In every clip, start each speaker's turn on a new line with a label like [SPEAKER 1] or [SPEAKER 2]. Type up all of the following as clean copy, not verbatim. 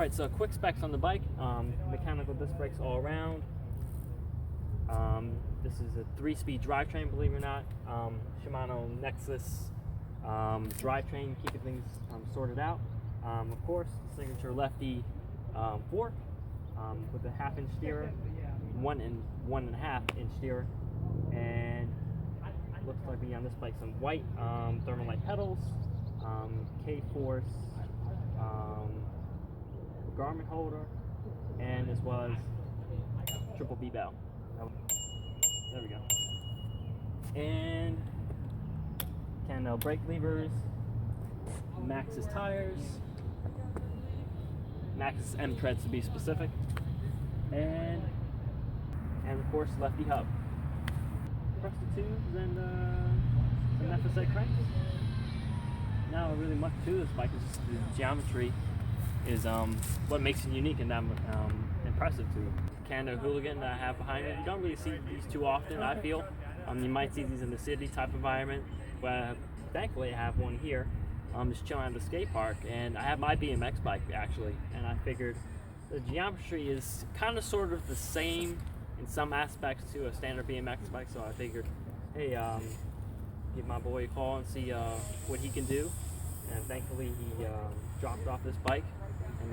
[SPEAKER 1] Alright, so quick specs on the bike. Mechanical disc brakes all around. This is a 3-speed drivetrain, believe it or not. Shimano Nexus drivetrain, keeping things sorted out. Of course, signature lefty fork with a 1/2-inch steerer, 1.5-inch steerer, and looks like we on this bike some white Thermalite pedals, K-Force garment holder, and as well as triple B bell. There we go. And Cannondale brake levers, Maxxis tires, Maxxis M treads to be specific, and of course lefty hub. Rusted tubes and some FSA cranks. Not really much to this bike. It's just the geometry is what makes it unique and that impressive to it. Cannondale Hooligan that I have behind me. You don't really see these too often, I feel. You might see these in the city type environment, but thankfully I have one here. I'm just chilling at the skate park, and I have my BMX bike actually, and I figured the geometry is kind of sort of the same in some aspects to a standard BMX bike, so I figured, hey, give my boy a call and see what he can do. And thankfully he dropped off this bike, and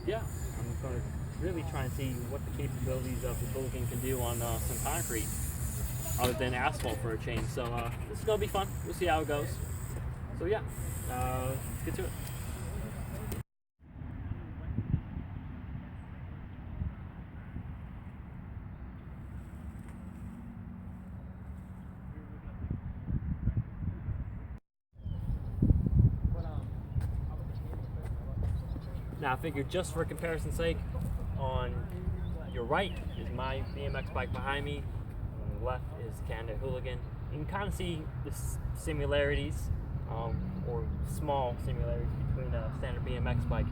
[SPEAKER 1] yeah, I'm going to really try and see what the capabilities of the Hooligan can do on some concrete other than asphalt for a change. So this is going to be fun. We'll see how it goes. So yeah, let's get to it. Now I figured just for comparison's sake, on your right is my BMX bike behind me, on the left is Cannondale Hooligan. You can kind of see the similarities, or small similarities between a standard BMX bike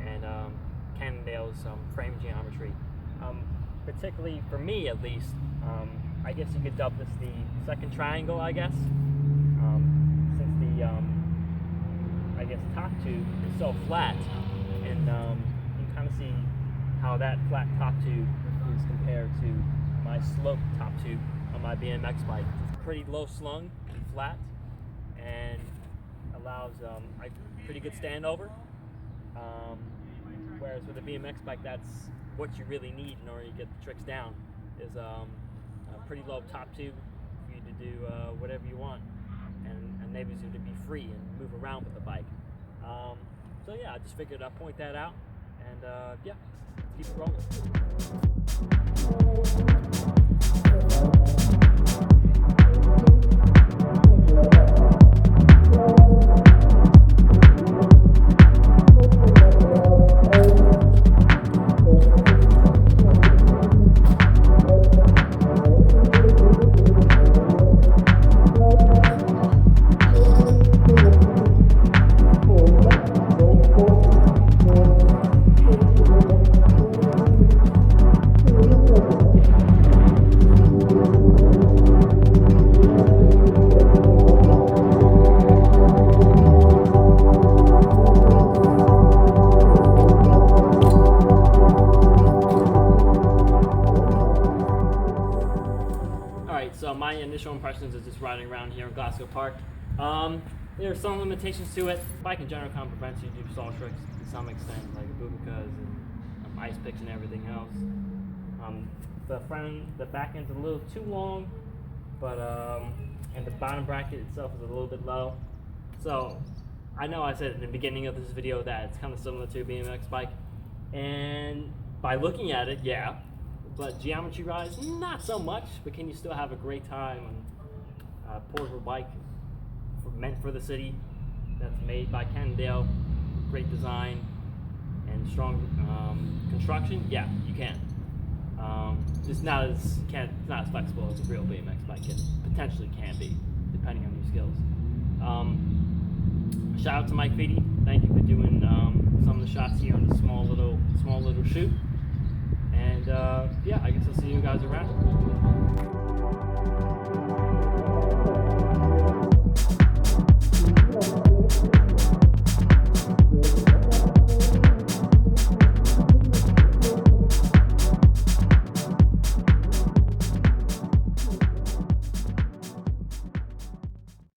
[SPEAKER 1] and Cannondale's frame geometry. Particularly for me at least, I guess you could dub this the second triangle, I guess, since the I guess top tube is so flat. And you can kind of see how that flat top tube is compared to my sloped top tube on my BMX bike. It's pretty low slung and flat, and allows a pretty good standover. Whereas with a BMX bike, that's what you really need in order to get the tricks down, is a pretty low top tube for you to do whatever you want, and enables you to be free and move around with the bike. So yeah, I just figured I'd point that out, and yeah, keep it rolling. So my initial impressions is just riding around here in Glasgow Park. There are some limitations to it. Bike in general kind of prevents you to do stall tricks to some extent, like bubikas and ice picks and everything else. The back end's a little too long, but and the bottom bracket itself is a little bit low. So I know I said in the beginning of this video that it's kind of similar to a BMX bike, and by looking at it, yeah. But geometry-wise, not so much. But can you still have a great time on a portable bike meant for the city, that's made by Cannondale, great design and strong construction? Yeah, you can. It's not as flexible as a real BMX bike. It potentially can be, depending on your skills. Shout out to Mike Feedy. Thank you for doing some of the shots here on the small little shoot. And yeah, I guess I'll see you guys around.